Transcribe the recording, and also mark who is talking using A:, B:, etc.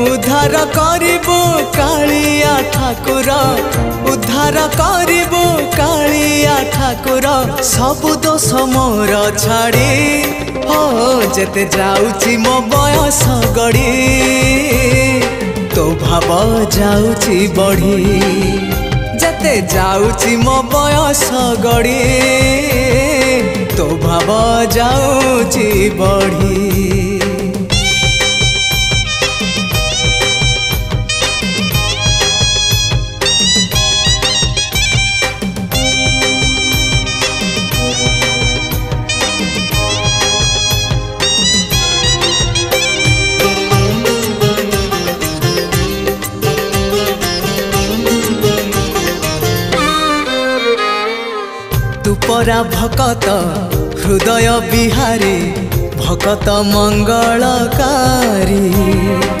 A: उद्धार करिबो कालिया ठाकुर उद्धार करिबो कालिया ठाकुर सबु दोष मोर छाड़ी हो जेते जाउची मो बयस गड़ी तो भाव जाउची बढ़ी जेते जाउची मो बयस गड़ी तो भाव जाउची बढ़ी। तू परा भकत हृदय बिहारी भकत मंगलकारी